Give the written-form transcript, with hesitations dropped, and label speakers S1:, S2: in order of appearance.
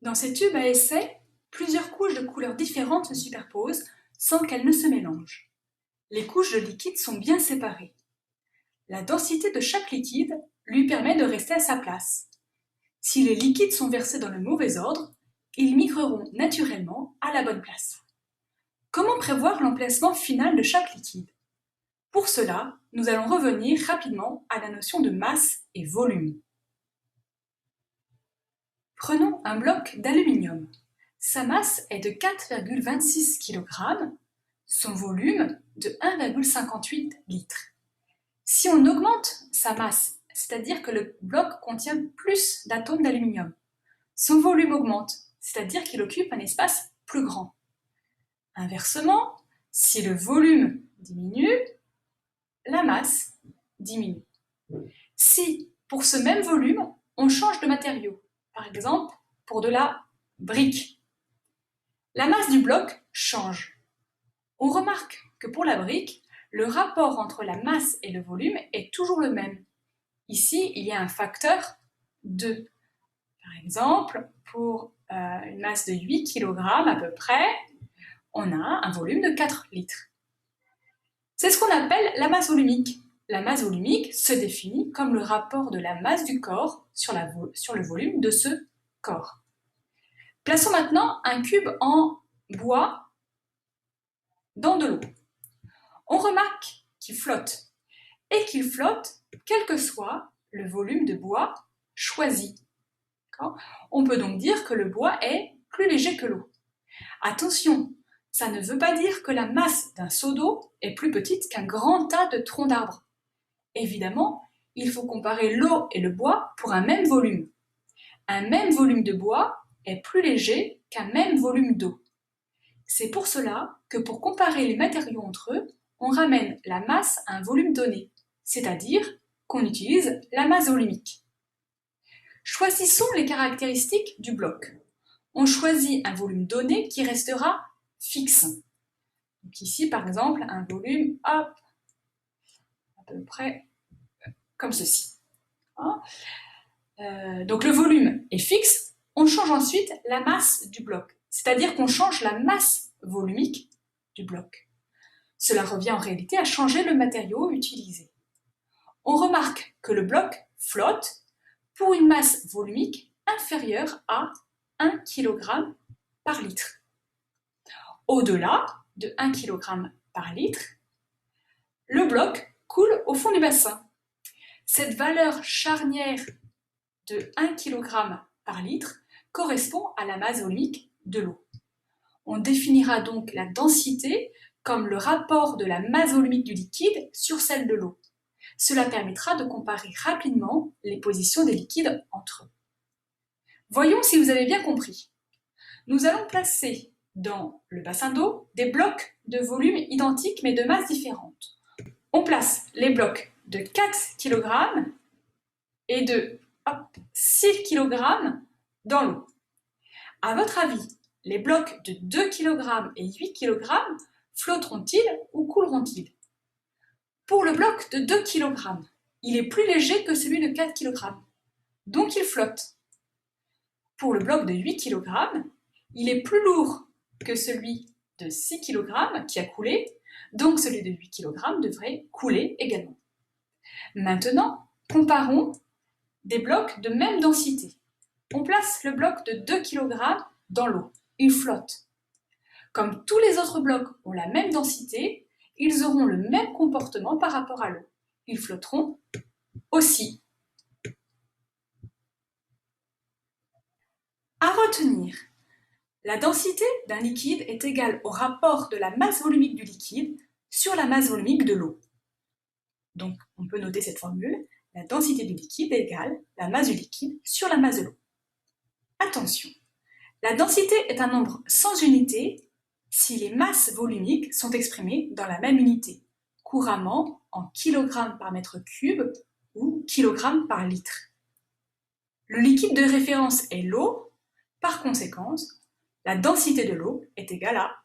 S1: Dans ces tubes à essai, plusieurs couches de couleurs différentes se superposent sans qu'elles ne se mélangent. Les couches de liquide sont bien séparées. La densité de chaque liquide lui permet de rester à sa place. Si les liquides sont versés dans le mauvais ordre, ils migreront naturellement à la bonne place. Comment prévoir l'emplacement final de chaque liquide? Pour cela, nous allons revenir rapidement à la notion de masse et volume. Prenons un bloc d'aluminium. Sa masse est de 4,26 kg, son volume de 1,58 litres. Si on augmente sa masse, c'est-à-dire que le bloc contient plus d'atomes d'aluminium, son volume augmente, c'est-à-dire qu'il occupe un espace plus grand. Inversement, si le volume diminue, la masse diminue. Si, pour ce même volume, on change de matériau, par exemple pour de la brique, la masse du bloc change. On remarque que pour la brique, le rapport entre la masse et le volume est toujours le même. Ici, il y a un facteur 2. Par exemple, pour une masse de 8 kg à peu près, on a un volume de 4 litres. C'est ce qu'on appelle la masse volumique. La masse volumique se définit comme le rapport de la masse du corps sur le volume de ce corps. Plaçons maintenant un cube en bois dans de l'eau. On remarque qu'il flotte, et qu'il flotte quel que soit le volume de bois choisi. On peut donc dire que le bois est plus léger que l'eau. Attention, ça ne veut pas dire que la masse d'un seau d'eau est plus petite qu'un grand tas de troncs d'arbres. Évidemment, il faut comparer l'eau et le bois pour un même volume. Un même volume de bois est plus léger qu'un même volume d'eau. C'est pour cela que pour comparer les matériaux entre eux, on ramène la masse à un volume donné, c'est-à-dire qu'on utilise la masse volumique. Choisissons les caractéristiques du bloc. On choisit un volume donné qui restera fixe. Donc ici, par exemple, un volume, à peu près comme ceci. Donc le volume est fixe, on change ensuite la masse du bloc, c'est-à-dire qu'on change la masse volumique du bloc. Cela revient en réalité à changer le matériau utilisé. On remarque que le bloc flotte pour une masse volumique inférieure à 1 kg par litre. Au-delà de 1 kg par litre, le bloc coule au fond du bassin. Cette valeur charnière de 1 kg par litre correspond à la masse volumique de l'eau. On définira donc la densité comme le rapport de la masse volumique du liquide sur celle de l'eau. Cela permettra de comparer rapidement les positions des liquides entre eux. Voyons si vous avez bien compris. Nous allons placer dans le bassin d'eau des blocs de volume identiques mais de masse différentes. On place les blocs de 4 kg et de 6 kg dans l'eau. À votre avis, les blocs de 2 kg et 8 kg flotteront-ils ou couleront-ils? Pour le bloc de 2 kg, il est plus léger que celui de 4 kg, donc il flotte. Pour le bloc de 8 kg, il est plus lourd que celui de 6 kg qui a coulé, donc celui de 8 kg devrait couler également. Maintenant, comparons des blocs de même densité. On place le bloc de 2 kg dans l'eau. Il flotte. Comme tous les autres blocs ont la même densité, ils auront le même comportement par rapport à l'eau. Ils flotteront aussi. À retenir, la densité d'un liquide est égale au rapport de la masse volumique du liquide sur la masse volumique de l'eau. Donc, on peut noter cette formule. La densité du liquide est égale la masse du liquide sur la masse de l'eau. Attention, la densité est un nombre sans unité si les masses volumiques sont exprimées dans la même unité, couramment en kg par mètre cube ou kg par litre. Le liquide de référence est l'eau, par conséquent, la densité de l'eau est égale à